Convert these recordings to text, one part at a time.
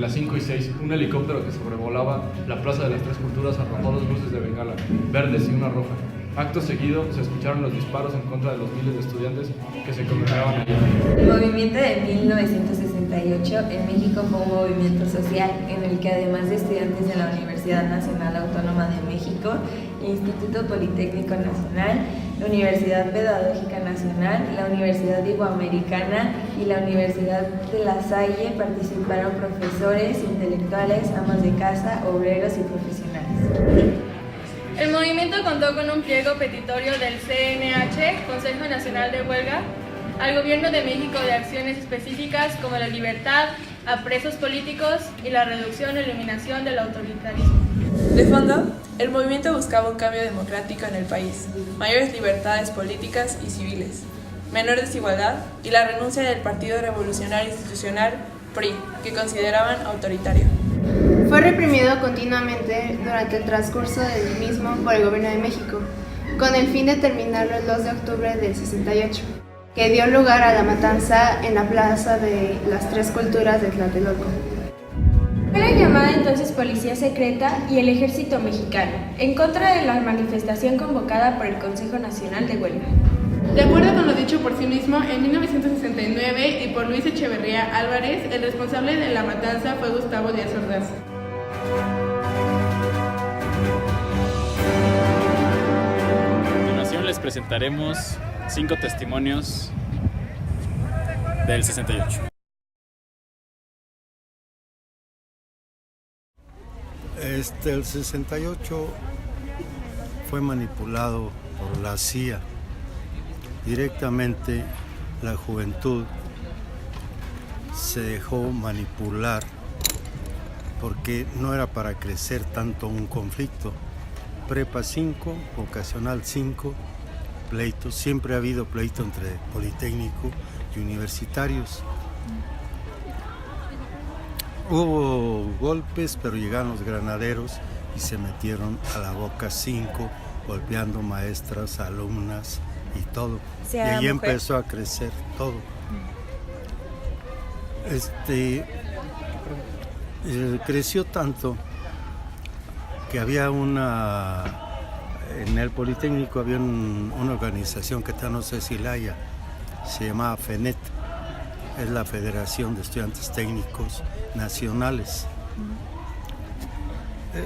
las 5:06, un helicóptero que sobrevolaba la Plaza de las Tres Culturas arrojó 2 luces de bengala, verdes y una roja. Acto seguido se escucharon los disparos en contra de los miles de estudiantes que se congregaban allí. El movimiento de 1968 en México fue un movimiento social en el que, además de estudiantes de la Universidad Nacional Autónoma de México, Instituto Politécnico Nacional, la Universidad Pedagógica Nacional, la Universidad Iberoamericana y la Universidad de La Salle, participaron profesores, intelectuales, amas de casa, obreros y profesionales. El movimiento contó con un pliego petitorio del CNH, Consejo Nacional de Huelga, al Gobierno de México de acciones específicas como la libertad a presos políticos y la reducción o eliminación del autoritarismo. De fondo, el movimiento buscaba un cambio democrático en el país, mayores libertades políticas y civiles, menor desigualdad y la renuncia del Partido Revolucionario Institucional, PRI, que consideraban autoritario. Fue reprimido continuamente durante el transcurso del mismo por el Gobierno de México, con el fin de terminarlo el 2 de octubre del 68, que dio lugar a la matanza en la Plaza de las Tres Culturas de Tlatelolco. Fue la llamada entonces Policía Secreta y el Ejército Mexicano, en contra de la manifestación convocada por el Consejo Nacional de Huelga. De acuerdo con lo dicho por sí mismo, en 1969 y por Luis Echeverría Álvarez, el responsable de la matanza fue Gustavo Díaz Ordaz. A continuación les presentaremos 5 testimonios del 68. El 68 fue manipulado por la CIA. Directamente la juventud se dejó manipular porque no era para crecer tanto un conflicto. Prepa 5, vocacional 5, pleitos. Siempre ha habido pleito entre politécnico y universitarios. Hubo golpes, pero llegaron los granaderos y se metieron a la Boca 5, golpeando maestras, alumnas y todo. Y ahí empezó a crecer todo. Creció tanto que había en el Politécnico había una organización que no sé si la haya, se llamaba FENET, es la Federación de Estudiantes Técnicos Nacionales.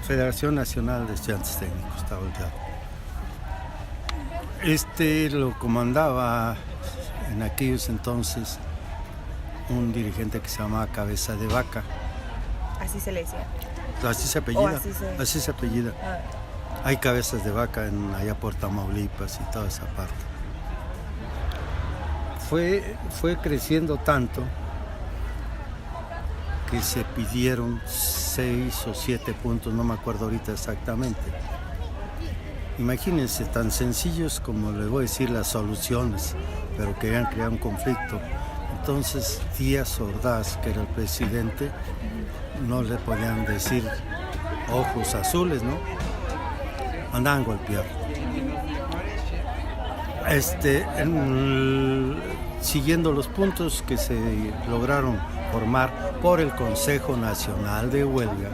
Federación Nacional de Estudiantes Técnicos, está volteado. Lo comandaba en aquellos entonces un dirigente que se llamaba Cabeza de Vaca. Así se le decía. Así se apellida. Así se apellida. Hay cabezas de vaca allá por Tamaulipas y toda esa parte. Fue creciendo tanto que se pidieron 6 o 7 puntos, no me acuerdo ahorita exactamente. Imagínense, tan sencillos como les voy a decir las soluciones, pero querían crear un conflicto. Entonces Díaz Ordaz, que era el presidente, no le podían decir ojos azules, ¿no? Andaban a golpear. Siguiendo los puntos que se lograron formar por el Consejo Nacional de Huelga,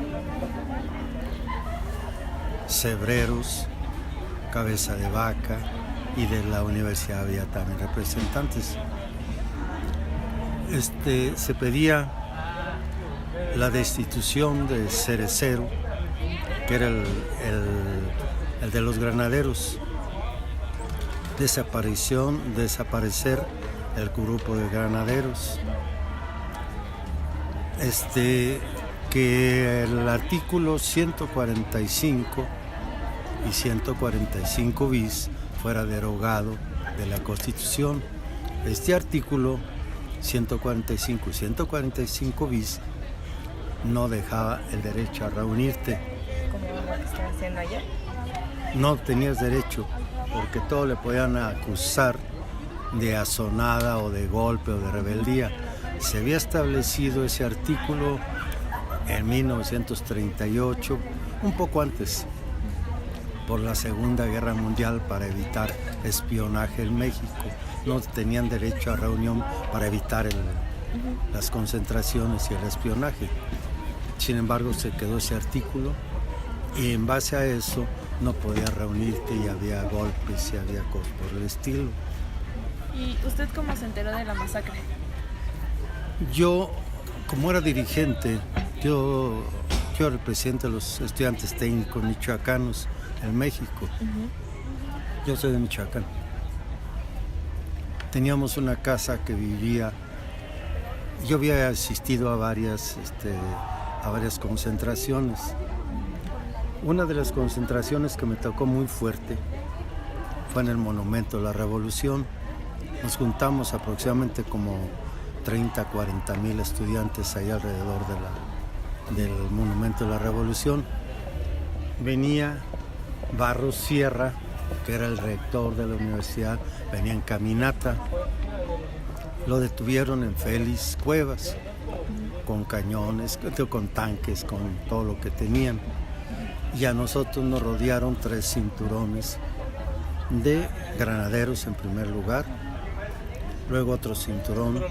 Cebreros, Cabeza de Vaca y de la universidad había también representantes. Se pedía la destitución de Cerecero, que era el de los granaderos, desaparecer el grupo de granaderos, que el artículo 145 y 145 bis fuera derogado de la Constitución. Este artículo 145 y 145 bis no dejaba el derecho a reunirte. ¿Cómo lo que están haciendo allá? No tenías derecho, porque todo le podían acusar de asonada o de golpe o de rebeldía. Se había establecido ese artículo en 1938, un poco antes, por la Segunda Guerra Mundial, para evitar espionaje en México. No tenían derecho a reunión para evitar las concentraciones y el espionaje. Sin embargo, se quedó ese artículo y en base a eso no podías reunirte y había golpes y había cosas por el estilo. ¿Y usted cómo se enteró de la masacre? Yo, como era dirigente, yo era el presidente de los estudiantes técnicos michoacanos en México. Yo soy de Michoacán. Teníamos una casa que vivía. Yo había asistido a varias concentraciones. Una de las concentraciones que me tocó muy fuerte fue en el Monumento a la Revolución. Nos juntamos aproximadamente como 30, 40 mil estudiantes ahí alrededor del Monumento a la Revolución. Venía Barros Sierra, que era el rector de la universidad, venía en caminata. Lo detuvieron en Félix Cuevas, con cañones, con tanques, con todo lo que tenían. Y a nosotros nos rodearon 3 cinturones de granaderos en primer lugar, luego otro cinturón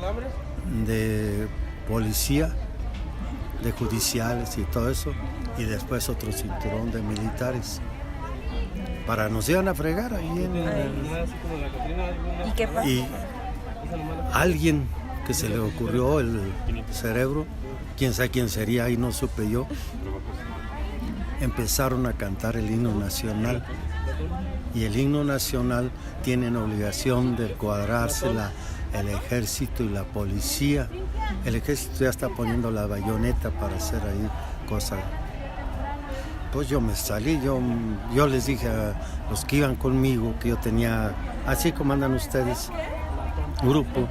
de policía, de judiciales y todo eso, y después otro cinturón de militares. Nos iban a fregar ahí en el... ¿Y qué pasó? Y alguien que se le ocurrió el cerebro, quién sabe quién sería, ahí no supe yo, empezaron a cantar el himno nacional. Y el himno nacional tienen obligación de cuadrarse el ejército y la policía. El ejército ya está poniendo la bayoneta para hacer ahí cosas. Pues yo me salí, yo les dije a los que iban conmigo que yo tenía, así como andan ustedes, grupo,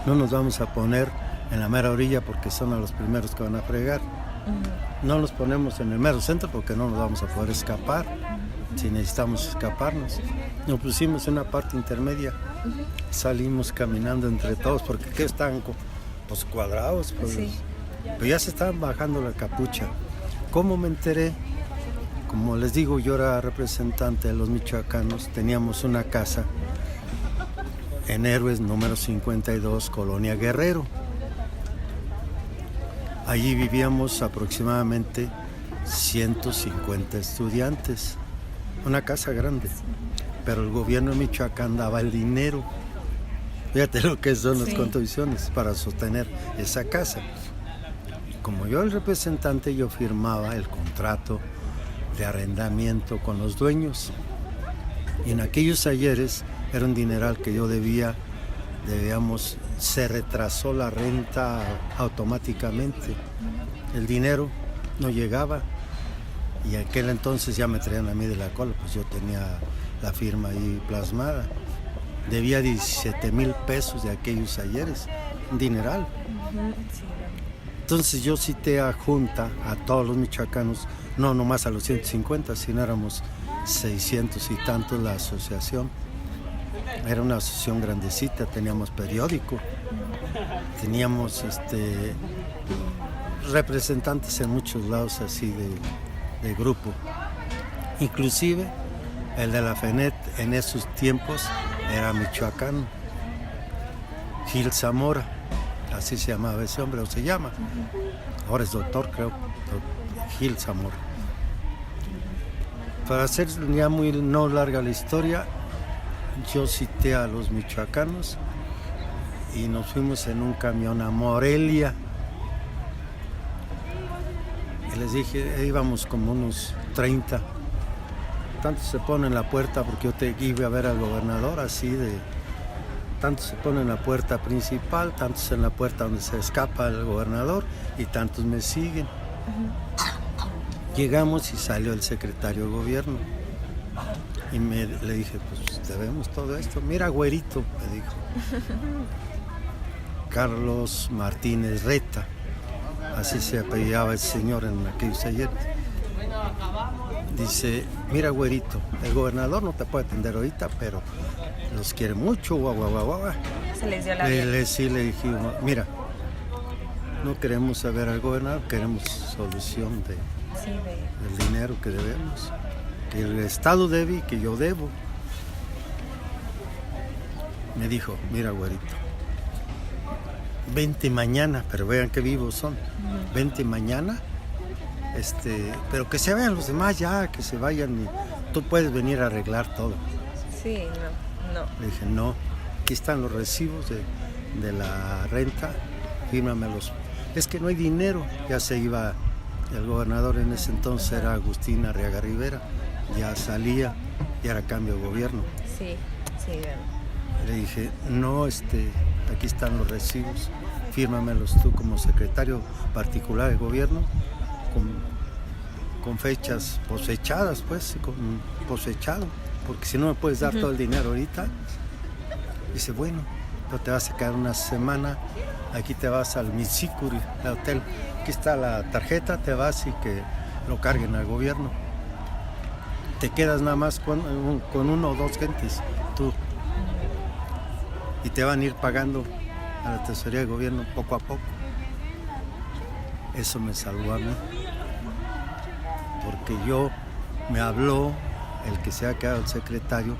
no nos vamos a poner en la mera orilla porque son a los primeros que van a fregar. No nos ponemos en el mero centro porque no nos vamos a poder escapar. Si necesitamos escaparnos, nos pusimos en una parte intermedia, salimos caminando entre todos porque ¿qué están? Pues cuadrados, pues, Sí. Pero ya se estaban bajando la capucha. ¿Cómo me enteré? Como les digo, yo era representante de los michoacanos, teníamos una casa en Héroes número 52, Colonia Guerrero. Allí vivíamos aproximadamente 150 estudiantes, una casa grande, pero el gobierno de Michoacán daba el dinero. Fíjate lo que son las contribuciones para sostener esa casa. Como yo el representante, yo firmaba el contrato de arrendamiento con los dueños. Y en aquellos ayeres era un dineral que yo debíamos, se retrasó la renta automáticamente. El dinero no llegaba y aquel entonces ya me traían a mí de la cola, pues yo tenía la firma ahí plasmada. Debía 17,000 pesos de aquellos ayeres, un dineral. Entonces yo cité a junta a todos los michoacanos, no nomás a los 150, sino éramos 600 y tantos la asociación. Era una asociación grandecita, teníamos periódico, teníamos representantes en muchos lados así de grupo. Inclusive el de la FENET en esos tiempos era michoacano, Gil Zamora. Así se llamaba ese hombre, o se llama. Ahora es doctor, creo, Gil Zamora. Para hacer ya muy no larga la historia, yo cité a los michoacanos y nos fuimos en un camión a Morelia. Y les dije, íbamos como unos 30. Tantos se ponen en la puerta porque yo iba a ver al gobernador así de... Tantos se ponen en la puerta principal, tantos en la puerta donde se escapa el gobernador y tantos me siguen. Llegamos y salió el secretario de gobierno y le dije, pues debemos todo esto. Mira, güerito, me dijo. Carlos Martínez Reta, así se apellidaba el señor en aquellos ayeres. Dice, mira, güerito, el gobernador no te puede atender ahorita, pero los quiere mucho, guau, guau, guau, guau. Se les dio la vida. Sí, le dije, mira, no queremos saber al gobernador, queremos solución del dinero que debemos, que el Estado debe y que yo debo. Me dijo, mira, güerito, vente mañana, pero vean qué vivos son, vente mañana, pero que se vean los demás ya, que se vayan y tú puedes venir a arreglar todo. Sí, no. Le dije, no, aquí están los recibos de la renta, fírmamelos. Es que no hay dinero, ya se iba, el gobernador en ese entonces era Agustín Arriaga Rivera, ya salía, y era cambio de gobierno. Sí. Le dije, no, aquí están los recibos, fírmamelos tú como secretario particular de gobierno, con fechas cosechadas, pues, cosechado, porque si no me puedes dar todo el dinero ahorita. Dice, bueno, pero te vas a quedar una semana, aquí te vas al Misicuri, al hotel, aquí está la tarjeta, te vas y que lo carguen al gobierno. Te quedas nada más con uno o dos gentes, tú. Y te van a ir pagando a la tesorería de gobierno poco a poco. Eso me salvó a mí. Porque me habló, el que se ha quedado el secretario,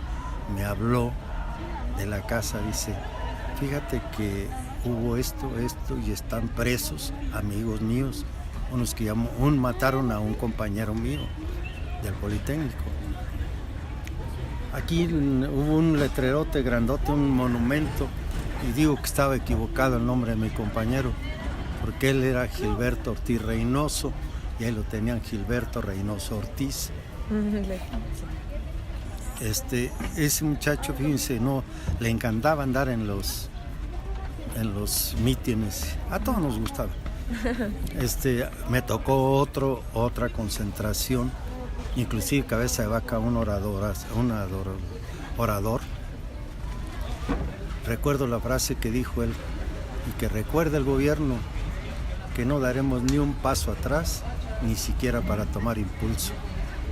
me habló de la casa, dice, fíjate que hubo esto, y están presos amigos míos, unos que mataron a un compañero mío del Politécnico. Aquí hubo un letrerote grandote, un monumento, y digo que estaba equivocado el nombre de mi compañero, porque él era Gilberto Ortiz Reynoso, y ahí lo tenían Gilberto Reynoso Ortiz. Ese muchacho, fíjense, le encantaba andar en los mítines, a todos nos gustaba. Me tocó otra concentración, inclusive cabeza de vaca, un orador. Recuerdo la frase que dijo él, y que recuerda el gobierno que no daremos ni un paso atrás, ni siquiera para tomar impulso.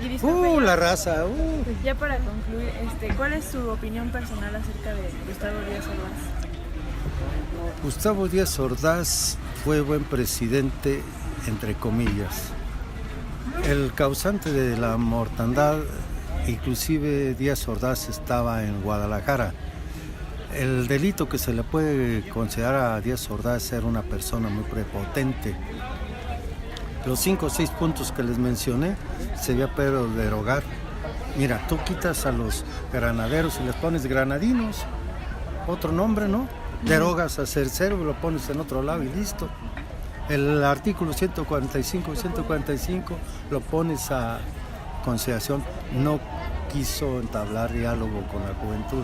Y disculpe, la raza. Ya para concluir, ¿cuál es su opinión personal acerca de Gustavo Díaz Ordaz? Gustavo Díaz Ordaz fue buen presidente, entre comillas. El causante de la mortandad, inclusive Díaz Ordaz estaba en Guadalajara. El delito que se le puede considerar a Díaz Ordaz ser una persona muy prepotente. Los 5 o 6 puntos que les mencioné se había podido derogar. Mira, tú quitas a los granaderos y les pones granadinos, otro nombre, ¿no? Derogas a Cercero y lo pones en otro lado y listo. El artículo 145 y 145 lo pones a consideración. No quiso entablar diálogo con la juventud.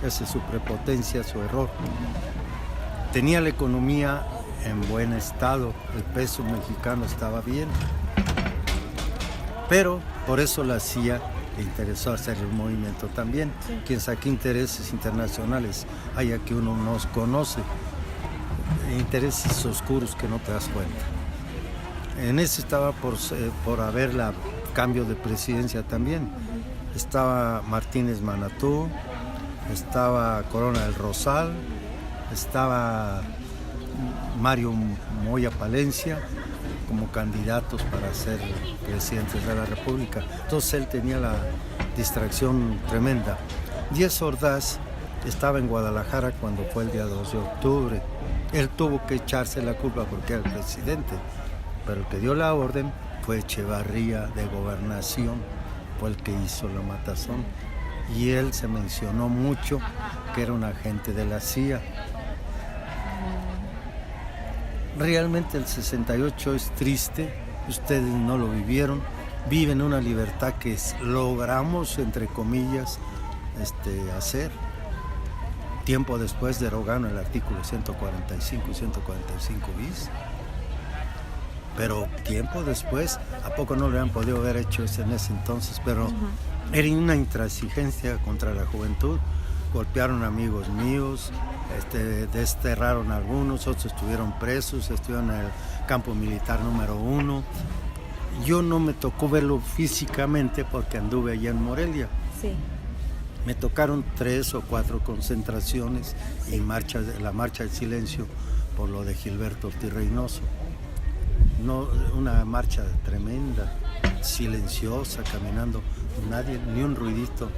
Esa es su prepotencia, su error. Tenía la economía en buen estado, el peso mexicano estaba bien, pero por eso la CIA le interesó hacer el movimiento también. Sí. Quién sabe qué intereses internacionales hay aquí, uno nos conoce, intereses oscuros que no te das cuenta. En ese estaba por haber la cambio de presidencia también. Estaba Martínez Manatú, estaba Corona del Rosal, estaba Mario Moya Palencia como candidatos para ser presidentes de la República. Entonces él tenía la distracción tremenda. Díaz Ordaz estaba en Guadalajara cuando fue el día 2 de octubre. Él tuvo que echarse la culpa porque era el presidente, pero el que dio la orden fue Echevarría de Gobernación, fue el que hizo la matazón. Y él se mencionó mucho que era un agente de la CIA. Realmente el 68 es triste, ustedes no lo vivieron, viven una libertad que logramos, entre comillas, hacer. Tiempo después derogaron el artículo 145 y 145 bis. Pero tiempo después, ¿a poco no lo han podido haber hecho en ese entonces? Pero era una intransigencia contra la juventud. Golpearon amigos míos, desterraron a algunos, otros estuvieron presos, estuvieron en el campo militar número 1. Yo no me tocó verlo físicamente porque anduve allá en Morelia. Sí. Me tocaron 3 o 4 concentraciones y la marcha del silencio por lo de Gilberto Ortiz Reynoso. No, una marcha tremenda, silenciosa, caminando, nadie, ni un ruidito.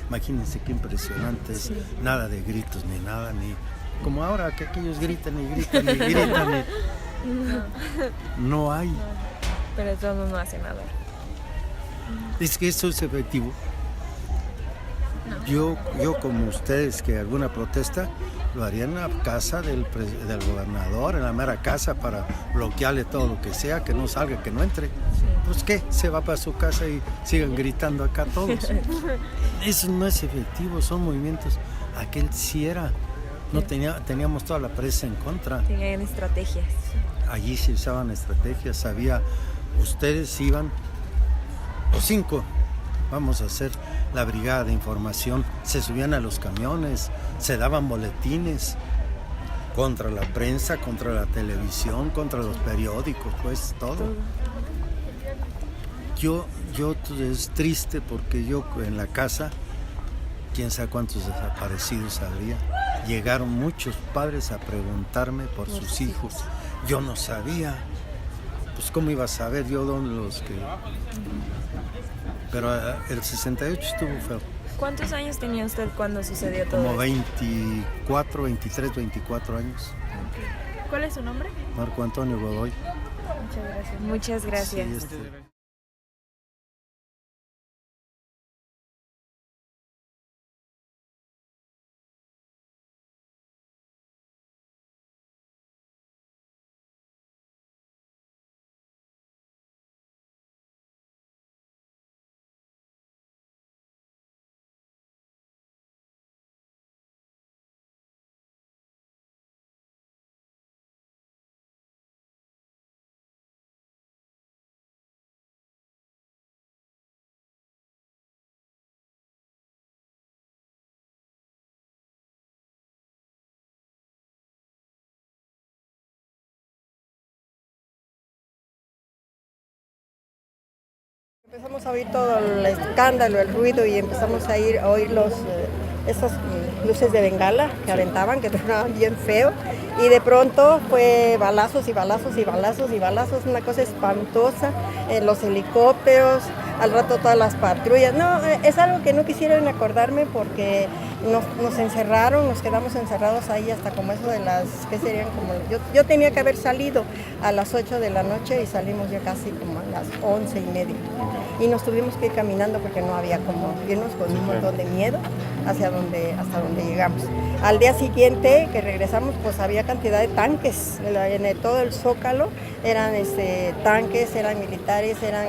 Imagínense qué impresionante es, nada de gritos ni nada, como ahora, que aquellos gritan y gritan y gritan. No hay. Pero eso no hace nada. Es que eso es efectivo. Yo como ustedes, que alguna protesta, lo haría en la casa del gobernador, en la mera casa, para bloquearle todo lo que sea, que no salga, que no entre. Pues qué, se va para su casa y sigan gritando acá todos. Eso no es efectivo, son movimientos. Aquel sí era. No teníamos toda la prensa en contra. Tenían estrategias. Allí se usaban estrategias, ustedes iban, los 5, vamos a hacer la brigada de información, se subían a los camiones, se daban boletines contra la prensa, contra la televisión, contra los periódicos, pues todo. Yo es triste porque yo en la casa, quién sabe cuántos desaparecidos habría. Llegaron muchos padres a preguntarme por sus hijos. Yo no sabía. Pues cómo iba a saber yo dónde los que... Pero el 68 estuvo feo. ¿Cuántos años tenía usted cuando sucedió todo Como esto? 24, 23, 24 años. ¿Cuál es su nombre? Marco Antonio Godoy. Muchas gracias. Muchas gracias. Sí, Empezamos a oír todo el escándalo, el ruido y empezamos a oír esas luces de bengala que aventaban, que tronaban bien feo, y de pronto fue balazos y balazos y balazos y balazos, una cosa espantosa, los helicópteros, al rato todas las patrullas. No, es algo que no quisiera acordarme porque nos encerraron, nos quedamos encerrados ahí hasta como eso de las, ¿qué serían? Como, yo tenía que haber salido a las 8 de la noche y salimos ya casi como a las 11:30. Y nos tuvimos que ir caminando porque no había como irnos con un montón de miedo hasta donde llegamos. Al día siguiente que regresamos, pues había cantidad de tanques en todo el Zócalo, eran tanques, eran militares, era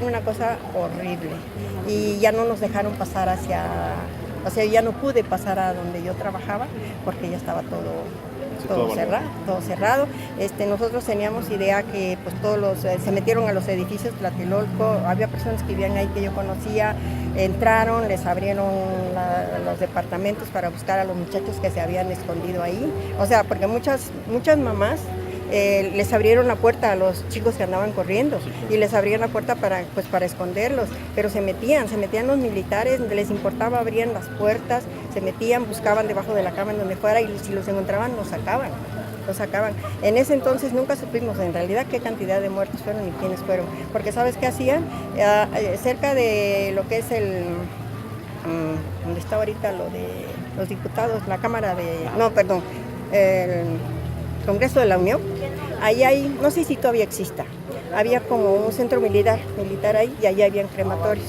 una cosa horrible. Y ya no nos dejaron pasar ya no pude pasar a donde yo trabajaba porque ya estaba todo cerrado. Nosotros teníamos idea que pues se metieron a los edificios Tlatelolco, había personas que vivían ahí que yo conocía, entraron, les abrieron los departamentos para buscar a los muchachos que se habían escondido ahí, o sea, porque muchas mamás les abrieron la puerta a los chicos que andaban corriendo y les abrían la puerta para esconderlos, pero se metían los militares, les importaba, abrían las puertas, se metían, buscaban debajo de la cama en donde fuera y si los encontraban los sacaban. En ese entonces nunca supimos en realidad qué cantidad de muertos fueron y quiénes fueron, porque ¿sabes qué hacían? Cerca de lo que es donde está ahorita lo de los diputados, la Cámara el Congreso de la Unión, ahí hay, no sé si todavía exista, había como un centro militar ahí y ahí habían crematorios.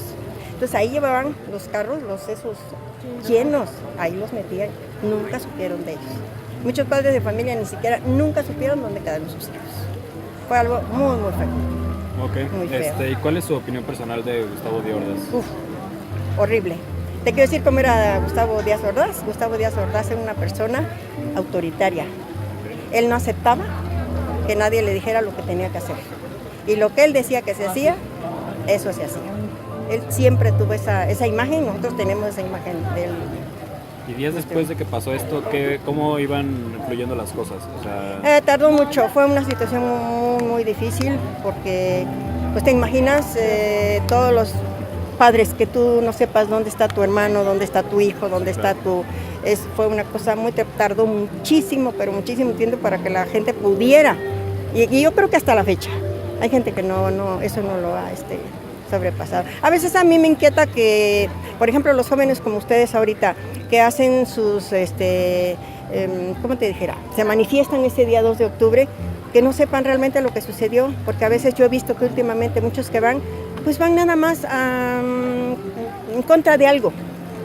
Entonces ahí llevaban los carros, esos llenos, ahí los metían, nunca supieron de ellos. Muchos padres de familia ni siquiera nunca supieron dónde quedaron sus hijos. Fue algo muy, muy feo. Ok, muy feo. ¿Y cuál es su opinión personal de Gustavo Díaz Ordaz? Horrible. Te quiero decir cómo era Gustavo Díaz Ordaz. Gustavo Díaz Ordaz era una persona autoritaria. Él no aceptaba que nadie le dijera lo que tenía que hacer. Y lo que él decía que se hacía, eso se hacía. Él siempre tuvo esa imagen, nosotros tenemos esa imagen de él. ¿Y días después de que pasó esto, cómo iban fluyendo las cosas? O sea... Tardó mucho, fue una situación muy, muy difícil porque, pues te imaginas todos los padres que tú no sepas dónde está tu hermano, dónde está tu hijo, dónde está fue una cosa tardó muchísimo, pero muchísimo tiempo para que la gente pudiera, y yo creo que hasta la fecha, hay gente que eso no lo ha sobrepasado. A veces a mí me inquieta que, por ejemplo, los jóvenes como ustedes ahorita, que hacen sus ¿cómo te dijera? Se manifiestan ese día 2 de octubre, que no sepan realmente lo que sucedió, porque a veces yo he visto que últimamente muchos que van, pues van nada más en contra de algo.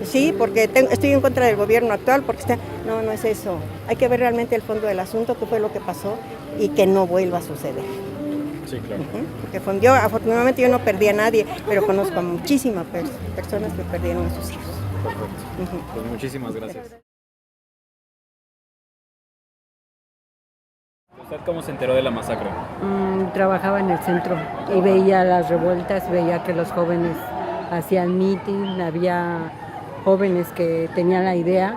Sí, porque estoy en contra del gobierno actual, porque no es eso. Hay que ver realmente el fondo del asunto, qué fue lo que pasó y que no vuelva a suceder. Sí, claro. Porque afortunadamente yo no perdí a nadie, pero conozco a muchísimas personas que perdieron a sus hijos. Perfecto. Pues muchísimas gracias. ¿Usted cómo se enteró de la masacre? Trabajaba en el centro y veía las revueltas, veía que los jóvenes hacían mitin, había jóvenes que tenían la idea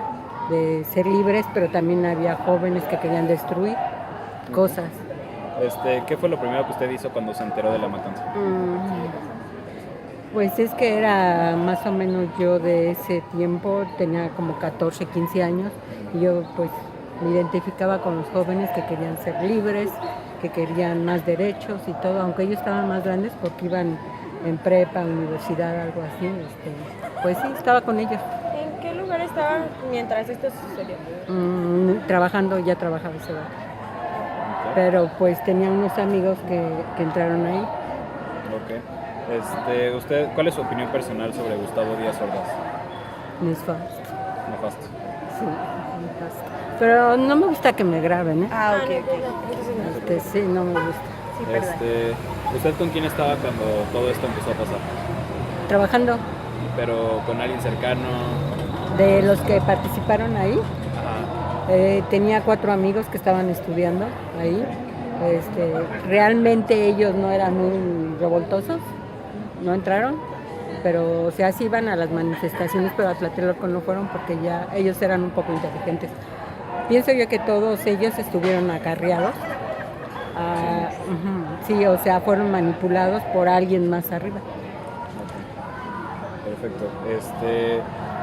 de ser libres, pero también había jóvenes que querían destruir cosas. ¿Qué fue lo primero que usted hizo cuando se enteró de la matanza? Pues es que era más o menos yo de ese tiempo, tenía como 14, 15 años, y yo pues me identificaba con los jóvenes que querían ser libres, que querían más derechos y todo, aunque ellos estaban más grandes porque iban en prepa, universidad, algo así, pues sí, estaba con ellos. ¿En qué lugar estaba mientras esto sucedió? Trabajando, ya trabajaba ese lugar. Pero pues tenía unos amigos que entraron ahí. Ok. ¿Usted, cuál es su opinión personal sobre Gustavo Díaz Ordaz? Nefasto. Nefasto. Sí, nefasto. Pero no me gusta que me graben, ¿eh? Ok. Sí, no me gusta. Sí, ¿Usted con quién estaba cuando todo esto empezó a pasar? Trabajando. ¿Pero con alguien cercano? De los que participaron ahí, Ajá. tenía 4 amigos que estaban estudiando ahí. Realmente ellos no eran muy revoltosos, no entraron, pero o sea, sí iban a las manifestaciones, pero a Tlatelolco no fueron porque ya ellos eran un poco inteligentes. Pienso yo que todos ellos estuvieron acarreados. Sí, o sea, fueron manipulados por alguien más arriba. Perfecto.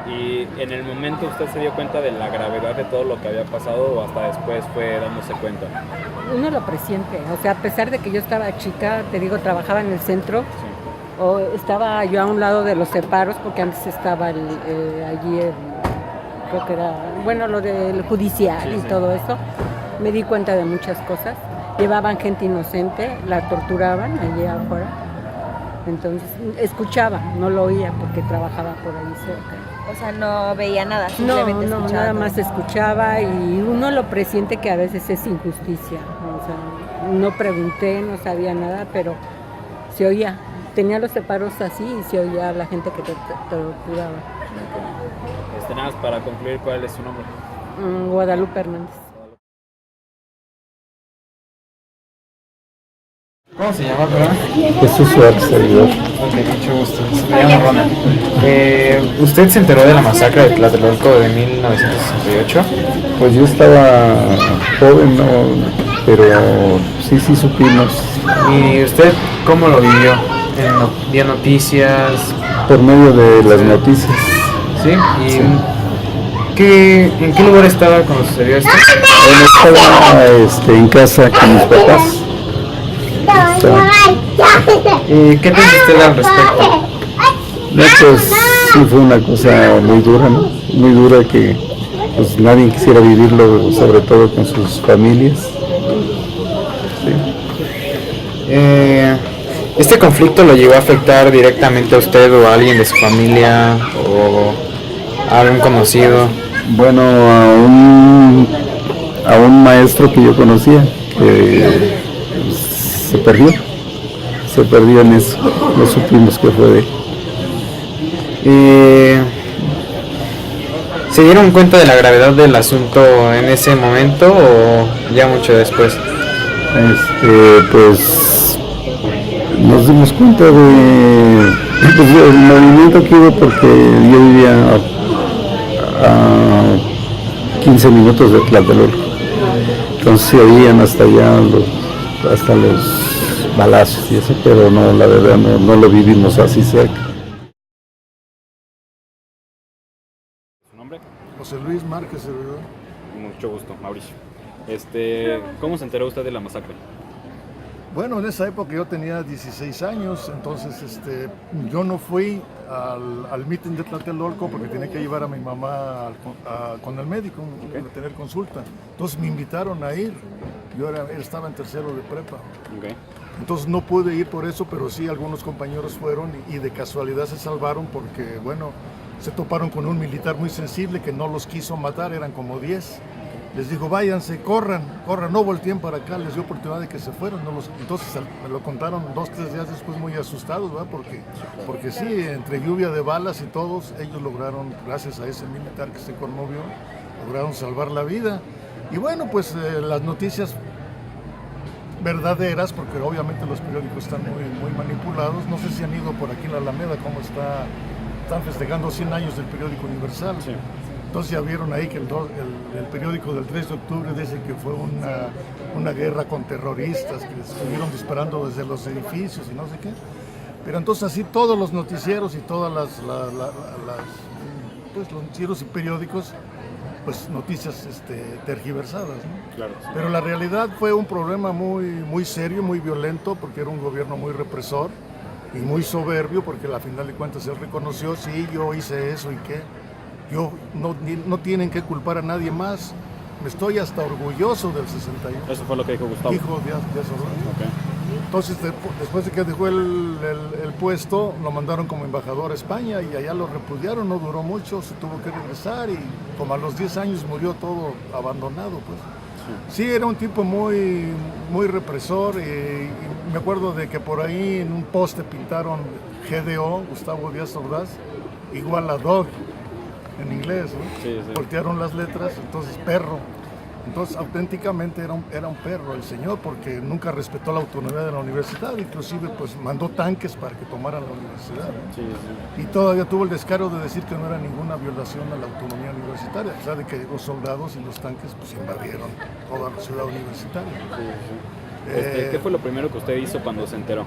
¿Y en el momento usted se dio cuenta de la gravedad de todo lo que había pasado o hasta después fue dándose cuenta? Uno lo presiente, o sea, a pesar de que yo estaba chica, te digo, trabajaba en el centro, Sí. o estaba yo a un lado de los separos, porque antes estaba allí, creo que era, bueno, lo del judicial Sí, y sí. todo eso. Me di cuenta de muchas cosas. Llevaban gente inocente, la torturaban allí afuera. Entonces, escuchaba, no lo oía porque trabajaba por ahí cerca. O sea, no veía nada, No, simplemente escuchaba. nada más escuchaba y uno lo presiente que a veces es injusticia. O sea, no pregunté, no sabía nada, pero se oía. Tenía los separos así y se oía a la gente que te torturaba. Okay. Nada más para concluir, ¿cuál es su nombre? Guadalupe Hernández. ¿Cómo se llama, perdón? Jesús Suárez, servidor. Ok, mucho gusto. Me llamo Ronald. ¿Usted se enteró de la masacre de Tlatelolco de 1968? Pues yo estaba joven, ¿no? Pero sí supimos. ¿Y usted cómo lo vivió? ¿Vio noticias? Por medio de las noticias. ¿Sí? ¿Y Sí. en qué lugar estaba cuando sucedió esto? Bueno, estaba en casa con mis papás. ¿Y qué piensa usted al respecto? No, pues sí fue una cosa muy dura, ¿no? Muy dura que pues nadie quisiera vivirlo, sobre todo con sus familias. Sí. ¿Este conflicto lo llegó a afectar directamente a usted o a alguien de su familia o a algún conocido? Bueno, a un maestro que yo conocía que se perdió en eso, no supimos qué fue de él. ¿Se dieron cuenta de la gravedad del asunto en ese momento o ya mucho después? Pues nos dimos cuenta de pues, el movimiento que hubo porque yo vivía a 15 minutos de Tlatelolco, entonces se oían hasta allá hasta los balazos y eso, pero no, la verdad no lo vivimos así cerca. ¿Su nombre? José Luis Márquez, servidor. Mucho gusto, Mauricio. ¿Cómo se enteró usted de la masacre? Bueno, en esa época yo tenía 16 años, entonces yo no fui al meeting de Tlatelolco porque tenía que llevar a mi mamá con el médico para tener consulta. Entonces me invitaron a ir, estaba en tercero de prepa. Okay. Entonces no pude ir por eso, pero sí algunos compañeros fueron y de casualidad se salvaron porque, bueno, se toparon con un militar muy sensible que no los quiso matar, eran como 10. Les dijo, váyanse, corran, no volteen para acá, les dio oportunidad de que se fueran. Entonces me lo contaron 2-3 días después muy asustados, ¿verdad? Porque sí, entre lluvia de balas y todos, ellos lograron, gracias a ese militar que se conmovió, lograron salvar la vida. Y bueno, pues las noticias verdaderas, porque obviamente los periódicos están muy manipulados. No sé si han ido por aquí en la Alameda, cómo están festejando 100 años del periódico Universal. Sí. Entonces ya vieron ahí que el periódico del 3 de octubre dice que fue una guerra con terroristas, que estuvieron disparando desde los edificios y no sé qué. Pero entonces así todos los noticieros y todas los noticieros y periódicos, pues noticias tergiversadas, ¿no? Claro. Pero la realidad fue un problema muy serio, muy violento, porque era un gobierno muy represor y muy soberbio, porque al final de cuentas él reconoció, sí, yo hice eso y qué. No tienen que culpar a nadie más. Me estoy hasta orgulloso del 61. Eso fue lo que dijo Gustavo. Dijo Díaz Ordaz. Okay. Entonces, después de que dejó el puesto, lo mandaron como embajador a España y allá lo repudiaron. No duró mucho, se tuvo que regresar y como a los 10 años murió todo abandonado, pues. Sí, era un tipo muy represor y me acuerdo de que por ahí en un poste pintaron GDO, Gustavo Díaz Ordaz, igual a Dog. En inglés, ¿no? Sí. Voltearon las letras, entonces perro. Entonces auténticamente era un perro el señor, porque nunca respetó la autonomía de la universidad, inclusive pues mandó tanques para que tomaran la universidad, ¿no? Sí. Y todavía tuvo el descaro de decir que no era ninguna violación a la autonomía universitaria, a pesar de que los soldados y los tanques pues invadieron toda la ciudad universitaria. Sí. ¿Qué fue lo primero que usted hizo cuando se enteró?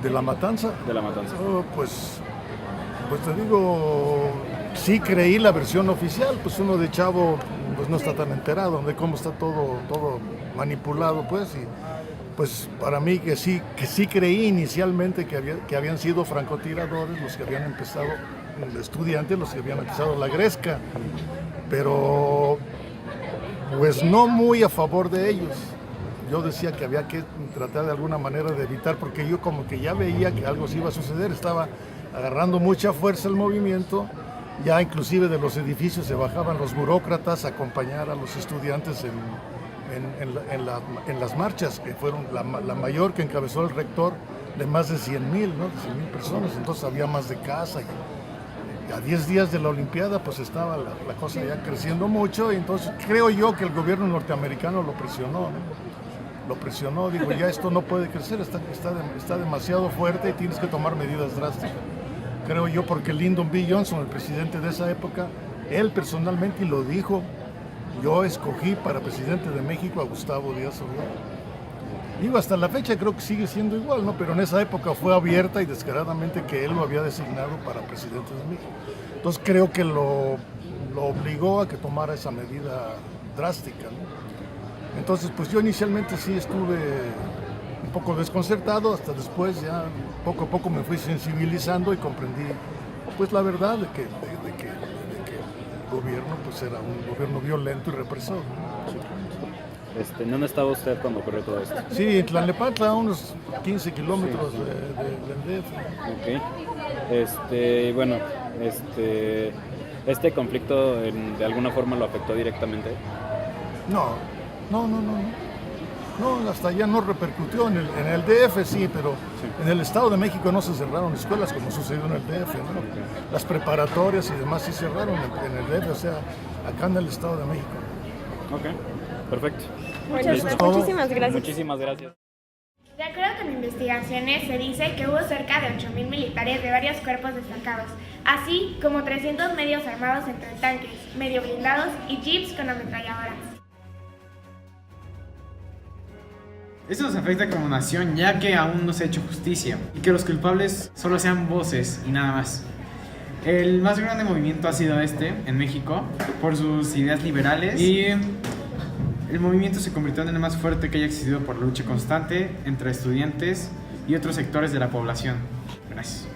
¿De la matanza? De la matanza. Pues te digo, sí creí la versión oficial, pues uno de chavo pues no está tan enterado de cómo está todo manipulado, pues, y pues para mí que sí creí inicialmente que habían sido francotiradores los que habían empezado, estudiantes, los que habían empezado la gresca, pero pues no muy a favor de ellos. Yo decía que había que tratar de alguna manera de evitar, porque yo como que ya veía que algo se iba a suceder, estaba agarrando mucha fuerza el movimiento, ya inclusive de los edificios se bajaban los burócratas a acompañar a los estudiantes en las marchas, que fueron la mayor que encabezó el rector, de más de 100,000, ¿no? 100,000 personas, entonces había más de casa. Y a 10 días de la Olimpiada pues estaba la cosa ya creciendo mucho, y entonces creo yo que el gobierno norteamericano lo presionó, ¿no? Lo presionó, digo, ya esto no puede crecer, está demasiado fuerte y tienes que tomar medidas drásticas. Creo yo, porque Lyndon B. Johnson, el presidente de esa época, él personalmente lo dijo, yo escogí para presidente de México a Gustavo Díaz Ordaz. Digo, hasta la fecha creo que sigue siendo igual, ¿no? Pero en esa época fue abierta y descaradamente que él lo había designado para presidente de México. Entonces creo que lo obligó a que tomara esa medida drástica, ¿no? Entonces, pues yo inicialmente sí estuve un poco desconcertado, hasta después ya poco a poco me fui sensibilizando y comprendí pues la verdad de que el gobierno pues era un gobierno violento y represor, ¿no? ¿Dónde estaba usted cuando ocurrió todo esto? Sí, en Tlalnepantla, a unos 15 kilómetros del DF. Ok. Bueno, ¿este conflicto de alguna forma lo afectó directamente? No, hasta allá no repercutió. En el DF sí, pero sí. En el Estado de México no se cerraron escuelas como sucedió en el DF, ¿no? Okay. Las preparatorias y demás sí cerraron en el DF, o sea, acá en el Estado de México. Ok, perfecto. Muchísimas gracias. Muchísimas gracias. De acuerdo con investigaciones, se dice que hubo cerca de 8,000 militares de varios cuerpos destacados, así como 300 medios armados entre tanques, medio blindados y jeeps con ametralladoras. Esto nos afecta como nación, ya que aún no se ha hecho justicia y que los culpables solo sean voces y nada más. El más grande movimiento ha sido en México, por sus ideas liberales, y el movimiento se convirtió en el más fuerte que haya existido por la lucha constante entre estudiantes y otros sectores de la población. Gracias.